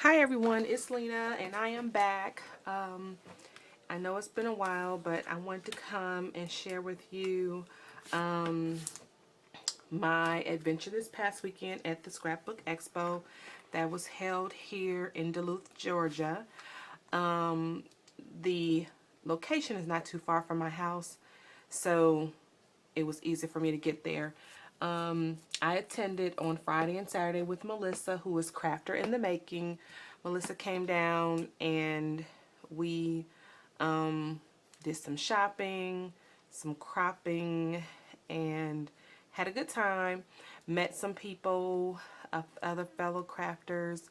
Hi everyone, it's Lena and I am back. I know it's been a while, but I wanted to come and share with you my adventure this past weekend at the Scrapbook Expo that was held here in Duluth, Georgia. The location is not too far from my house, so it was easy for me to get there. I attended on Friday and Saturday with Melissa, who is Crafter in the Making. Melissa came down and we did some shopping, some cropping, and had a good time. Met some people, other fellow crafters,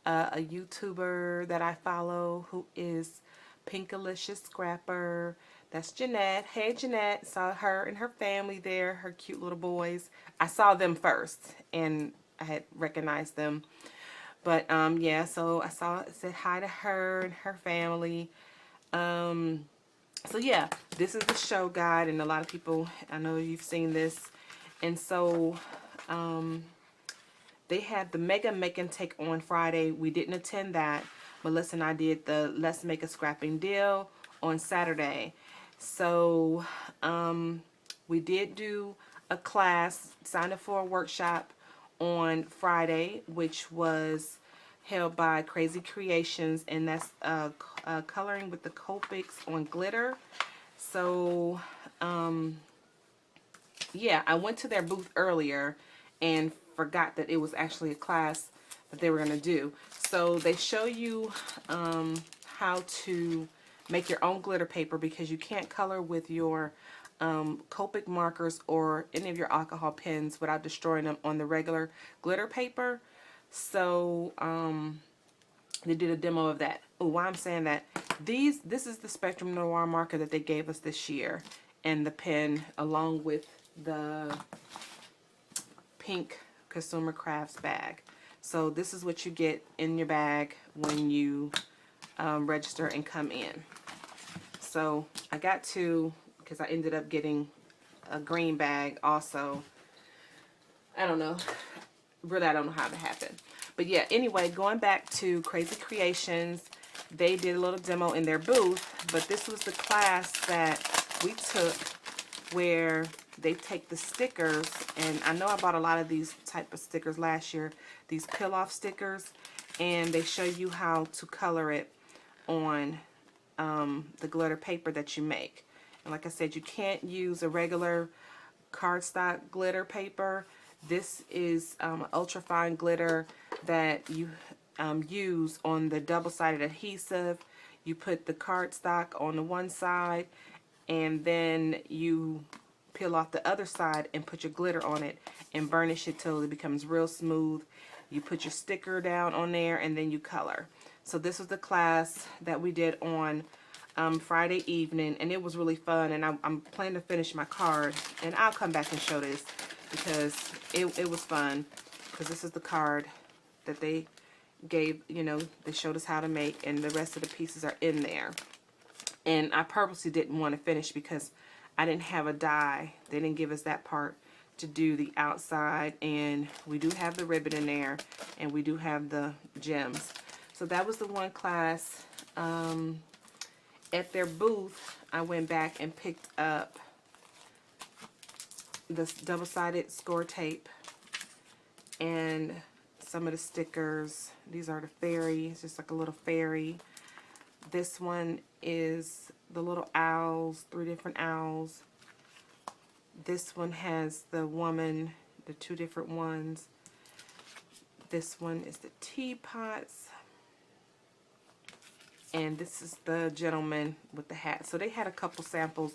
a YouTuber that I follow who is Pinkalicious Scrapper. That's Jeanette. Hey Jeanette, saw her and her family there, her cute little boys. I saw them first and I had recognized them. But yeah, so said hi to her and her family. So yeah, this is the show guide, and a lot of people, I know you've seen this. And so they had the Mega Make and Take on Friday. We didn't attend that. Melissa and I did the Let's Make a Scrapping Deal on Saturday. So we did do a class, signed up for a workshop on Friday, which was held by Crazy Creations, and that's coloring with the Copics on glitter. So yeah, I went to their booth earlier and forgot that it was actually a class that they were going to do. So they show you how to make your own glitter paper, because you can't color with your Copic markers or any of your alcohol pens without destroying them on the regular glitter paper. So they did a demo of that. Oh, why I'm saying that, this is the Spectrum Noir marker that they gave us this year, and the pen along with the pink Consumer Crafts bag. So this is what you get in your bag when you register and come in. So I got two because I ended up getting a green bag also. I don't know. Really, I don't know how that happened. But yeah, anyway, going back to Crazy Creations, they did a little demo in their booth, but this was the class that we took where they take the stickers, and I know I bought a lot of these type of stickers last year, these peel-off stickers, and they show you how to color it on the glitter paper that you make. And like I said, you can't use a regular cardstock glitter paper. This is ultra fine glitter that you use on the double-sided adhesive. You put the cardstock on the one side, and then you peel off the other side and put your glitter on it and burnish it till it becomes real smooth. You put your sticker down on there, and then you color. So this was the class that we did on Friday evening, and it was really fun, and I'm planning to finish my card, and I'll come back and show this because it was fun, because this is the card that they gave, you know, they showed us how to make, and the rest of the pieces are in there. And I purposely didn't want to finish because I didn't have a die. They didn't give us that part to do the outside, and we do have the ribbon in there, and we do have the gems. So that was the one class. At their booth, I went back and picked up this double-sided score tape and some of the stickers. These are the fairy. It's just like a little fairy. This one is the little owls, 3 different owls. This one has the woman, the 2 different ones. This one is the teapots. And this is the gentleman with the hat. So they had a couple samples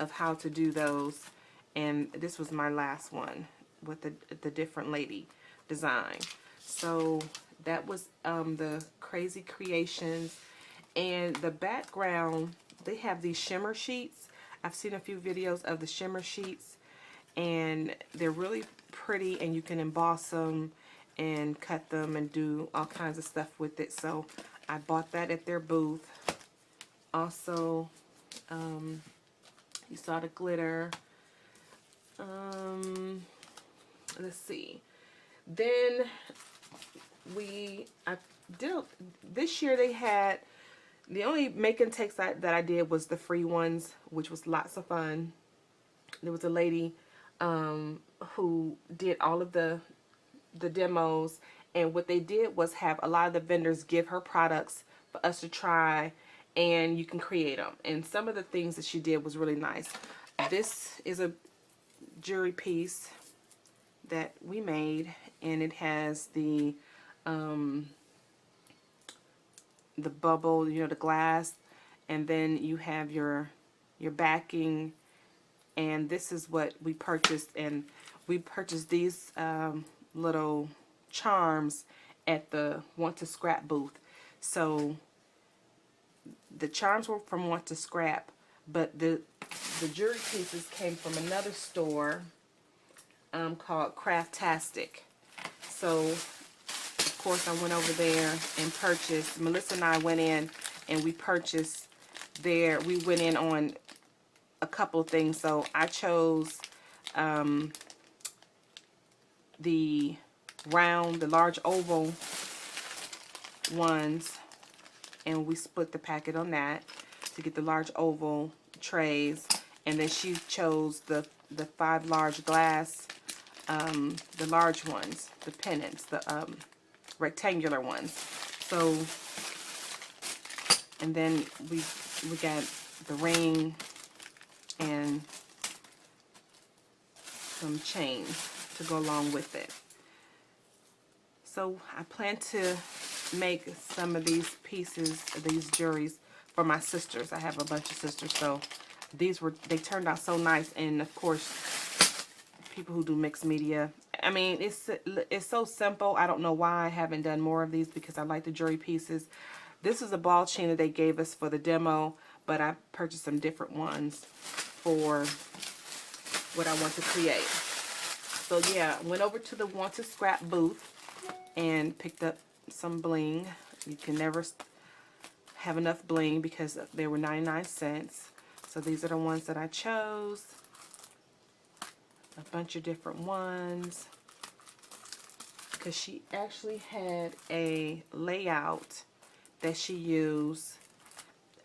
of how to do those. And this was my last one with the different lady design. So that was the Crazy Creations. And the background, they have these shimmer sheets. I've seen a few videos of the shimmer sheets, and they're really pretty, and you can emboss them and cut them and do all kinds of stuff with it. So I bought that at their booth. Also, you saw the glitter. Let's see. Then I this year they had, the only make and takes that I did was the free ones, which was lots of fun. There was a lady who did all of the demos, and what they did was have a lot of the vendors give her products for us to try, and you can create them. And some of the things that she did was really nice. This is a jewelry piece that we made, and it has the bubble, you know, the glass, and then you have your backing. And this is what we purchased, and we purchased these little charms at the Want to Scrap booth. So the charms were from Want to Scrap, but the jewelry pieces came from another store called Craftastic. So of course I went over there and purchased, Melissa and I went in and we purchased there, we went in on a couple things. So I chose the round, the large oval ones, and we split the packet on that to get the large oval trays. And then she chose the 5 large glass, the large ones, the pendants, the rectangular ones. So, and then we got the ring and some chains to go along with it. So I plan to make some of these pieces, these jewelries, for my sisters. I have a bunch of sisters, so they turned out so nice. And of course, people who do mixed media, I mean, it's so simple. I don't know why I haven't done more of these, because I like the jewelry pieces. This is a ball chain that they gave us for the demo, but I purchased some different ones for what I want to create. So yeah, went over to the Want to Scrap booth and picked up some bling. You can never have enough bling because they were 99 cents. So these are the ones that I chose. A bunch of different ones, because she actually had a layout that she used,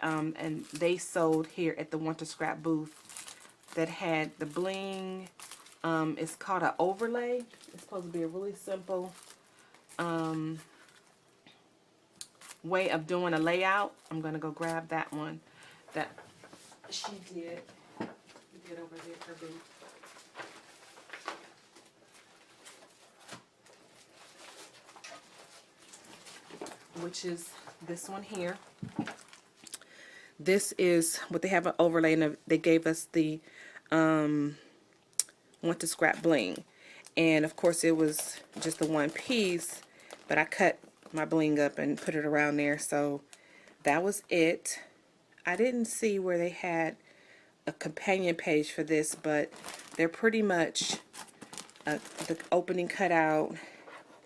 and they sold here at the Want to Scrap booth that had the bling. It's called an overlay. It's supposed to be a really simple way of doing a layout. I'm going to go grab that one that she did. Get over there, her booth. Which is this one here. This is what they have an overlay, and they gave us the Want to Scrap bling. And of course it was just the one piece, but I cut my bling up and put it around there. So that was it. I didn't see where they had a companion page for this, but they're pretty much the opening cut out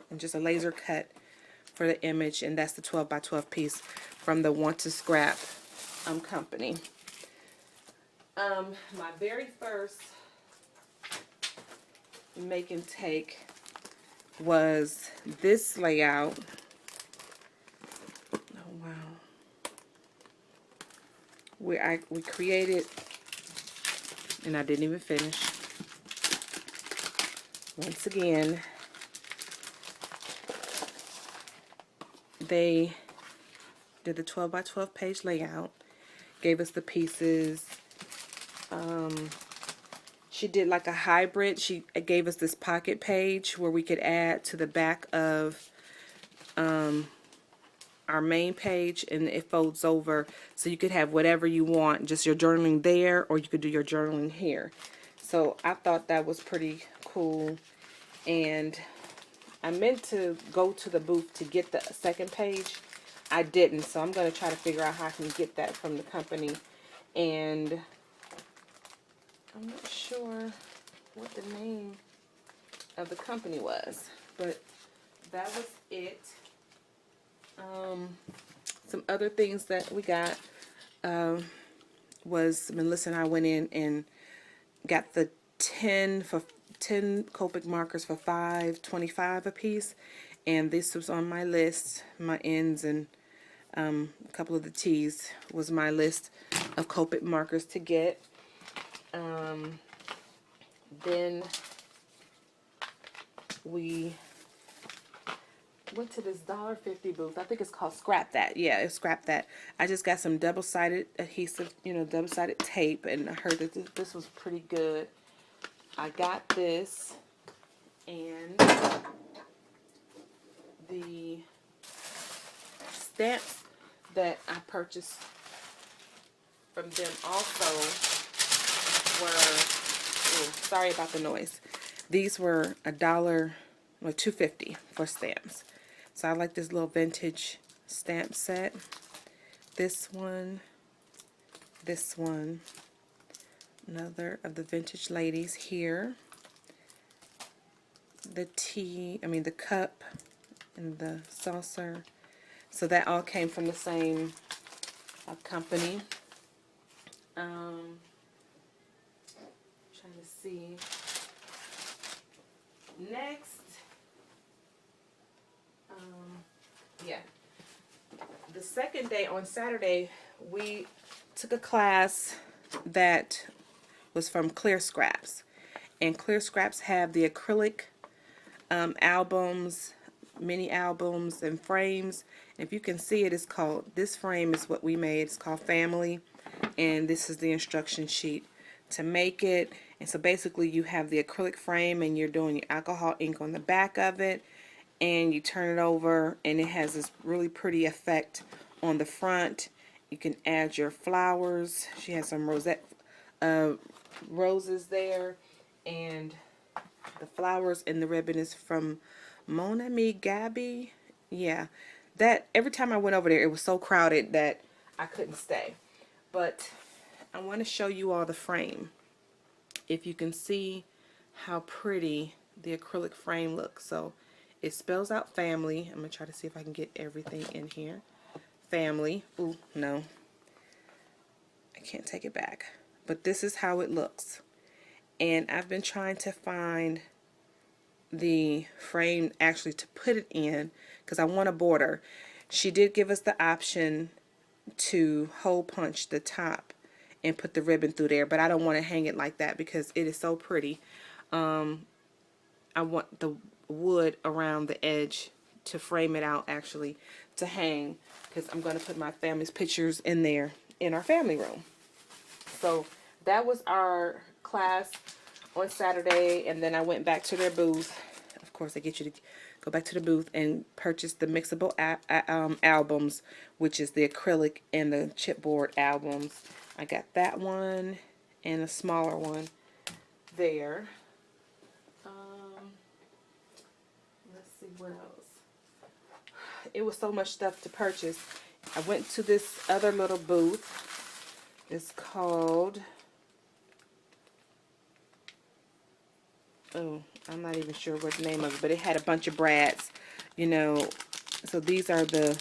and just a laser cut for the image, and that's the 12 by 12 piece from the Want to Scrap company. My very first make and take was this layout. Oh wow. Where we created, and I didn't even finish. Once again, they did the 12 by 12 page layout, gave us the pieces. She did like a hybrid. She gave us this pocket page where we could add to the back of our main page, and it folds over so you could have whatever you want, just your journaling there, or you could do your journaling here. So I thought that was pretty cool, and I meant to go to the booth to get the second page. I didn't, so I'm going to try to figure out how I can get that from the company. And I'm not sure what the name of the company was, but that was it. Some other things that we got was Melissa and I went in and got the 10 Copic markers for $5.25 a piece, And this was on my list. My N's and a couple of the T's was my list of Copic markers to get. Then we went to this $1.50 booth. I think it's called Scrap That. Yeah, it's Scrap That. I just got some double-sided adhesive, double-sided tape, and I heard that this was pretty good. I got this, and the stamps that I purchased from them also were, oh, sorry about the noise. These were $1 or $2.50 for stamps. So I like this little vintage stamp set. This one, another of the vintage ladies here. The cup and the saucer. So that all came from the same company. Trying to see. Next, yeah, the second day on Saturday, we took a class that was from Clear Scraps, and Clear Scraps have the acrylic albums, mini albums, and frames. If you can see it, it's called, this frame is what we made. It's called Family, and this is the instruction sheet to make it. And so basically you have the acrylic frame, and you're doing your alcohol ink on the back of it, and you turn it over, and it has this really pretty effect on the front. You can add your flowers. She has some roses there, and the flowers and the ribbon is from Mon Ami Gabby. Yeah, that every time I went over there, it was so crowded that I couldn't stay. But I want to show you all the frame. If you can see how pretty the acrylic frame looks. So it spells out Family. I'm going to try to see if I can get everything in here. Family. Ooh, no. I can't take it back. But this is how it looks. And I've been trying to find the frame actually to put it in, because I want a border. She did give us the option to hole punch the top and put the ribbon through there, but I don't want to hang it like that because it is so pretty. I want the wood around the edge to frame it out, actually, to hang, because I'm going to put my family's pictures in there in our family room. So that was our class on Saturday, and then I went back to their booth. Of course, they get you to go back to the booth and purchase the mixable albums, which is the acrylic and the chipboard albums. I got that one and a smaller one there. Let's see what else. It was so much stuff to purchase. I went to this other little booth. It's called, oh, I'm not even sure what the name of it, but it had a bunch of brads, So these are the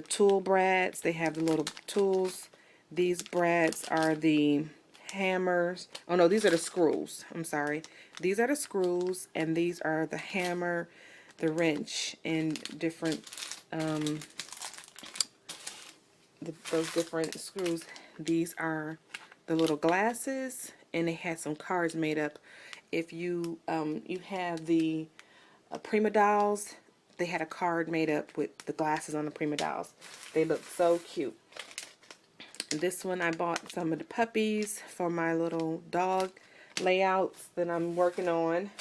tool brads. They have the little tools. These brads are the hammers. Oh no, these are the screws. I'm sorry. These are the screws, and these are the hammer, the wrench, and different those different screws. These are the little glasses, and they had some cards made up. If you you have the Prima dolls, they had a card made up with the glasses on the Prima dolls. They look so cute. This one I bought some of the puppies for my little dog layouts that I'm working on.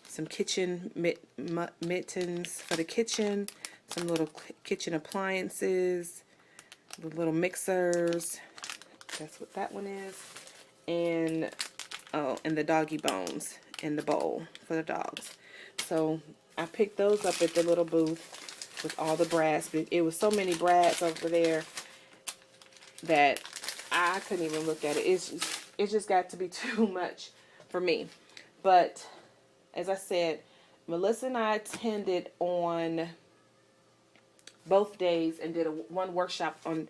Some kitchen mittens for the kitchen. Some little kitchen appliances. The little mixers. That's what that one is. And, oh, and the doggy bones in the bowl for the dogs. So I picked those up at the little booth with all the brads. But it was so many brads over there that I couldn't even look at it. It just got to be too much for me. But as I said, Melissa and I attended on both days and did one workshop on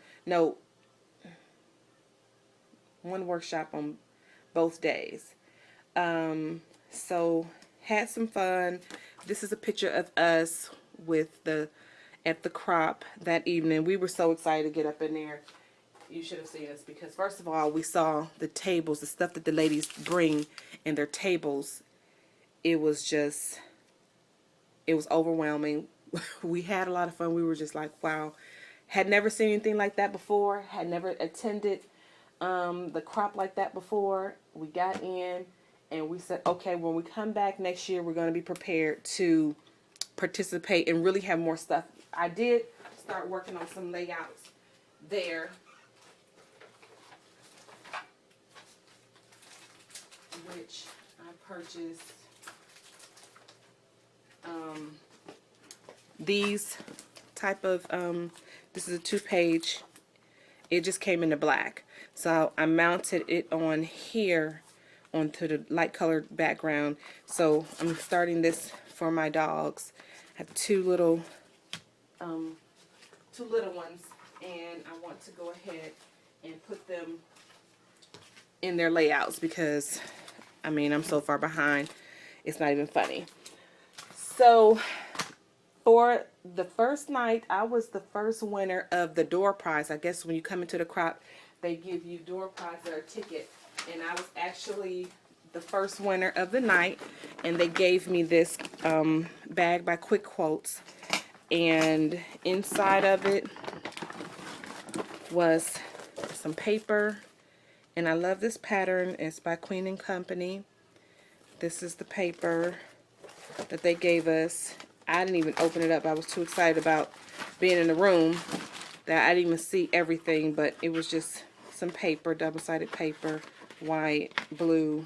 both days. So had some fun. This is a picture of us with at the crop that evening. We were so excited to get up in there. You should have seen us, because first of all, we saw the tables, the stuff that the ladies bring in their tables. It was overwhelming. We had a lot of fun. We were just like, wow. Had never seen anything like that before. Had never attended the crop like that before. We got in and we said, okay, when we come back next year, we're going to be prepared to participate and really have more stuff. I did start working on some layouts there, which I purchased these type of this is a 2-page. It just came in the black, so I mounted it on here onto the light colored background. So I'm starting this for my dogs. I have two little ones, and I want to go ahead and put them in their layouts because I mean, I'm so far behind, it's not even funny. So for the first night, I was the first winner of the door prize. I guess when you come into the crop, they give you door prize or a ticket. And I was actually the first winner of the night. And they gave me this bag by Quick Quotes. And inside of it was some paper. And I love this pattern. It's by Queen and Company. This is the paper that they gave us. I didn't even open it up. I was too excited about being in the room that I didn't even see everything, but it was just some paper, double-sided paper, white, blue,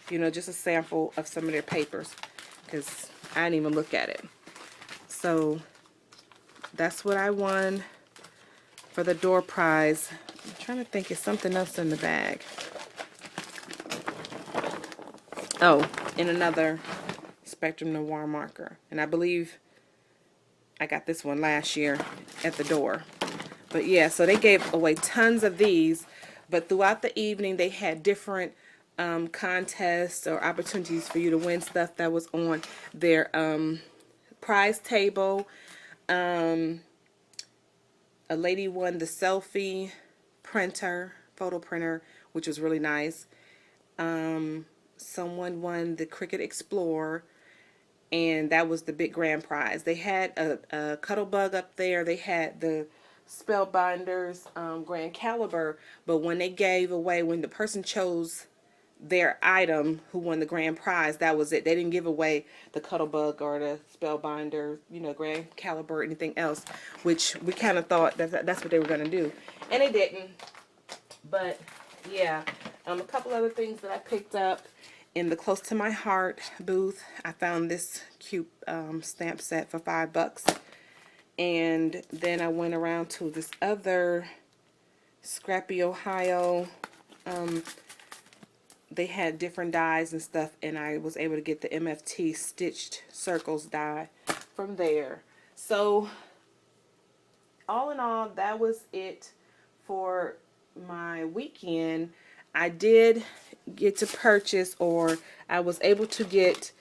you know, just a sample of some of their papers because I didn't even look at it. So that's what I won for the door prize. I'm trying to think, is something else in the bag. Oh, and another Spectrum Noir marker, and I believe I got this one last year at the door. But yeah, so they gave away tons of these, but throughout the evening they had different contests or opportunities for you to win stuff that was on their prize table. A lady won the selfie printer, photo printer, which was really nice. Someone won the Cricut Explorer, and that was the big grand prize. They had a Cuddle Bug up there. They had the Spellbinders Grand Caliber, but when they gave away, when the person chose their item who won the grand prize, that was it. They didn't give away the Cuddle Bug or the Spellbinder, you know, Grand Caliber or anything else, which we kind of thought that's what they were going to do, and they didn't. But yeah, a couple other things that I picked up in the Close to My Heart booth. I found this cute stamp set for $5, and then I went around to this other Scrappy Ohio. They had different dies and stuff, and I was able to get the MFT Stitched Circles die from there. So all in all, that was it for my weekend. I did get to purchase, or I was able to get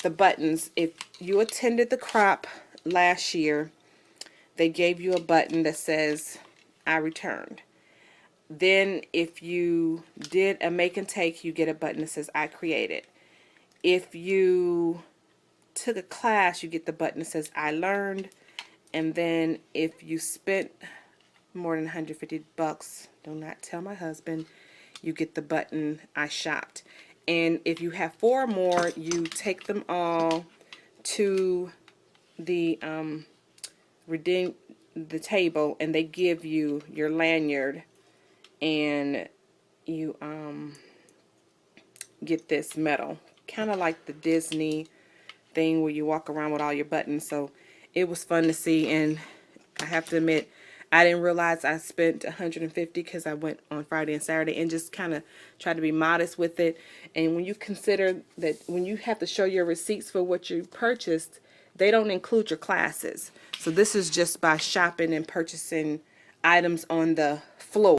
the buttons. If you attended the crop last year, they gave you a button that says I returned. Then if you did a make and take, you get a button that says I created. If you took a class, you get the button that says I learned. And then if you spent more than $150, do not tell my husband, you get the button I shopped. And if you have 4 or more, you take them all to the the table, and they give you your lanyard, and you get this medal, kind of like the Disney thing where you walk around with all your buttons. So it was fun to see, and I have to admit, I didn't realize I spent $150 because I went on Friday and Saturday and just kind of tried to be modest with it. And when you consider that when you have to show your receipts for what you purchased, they don't include your classes. So this is just by shopping and purchasing items on the floor.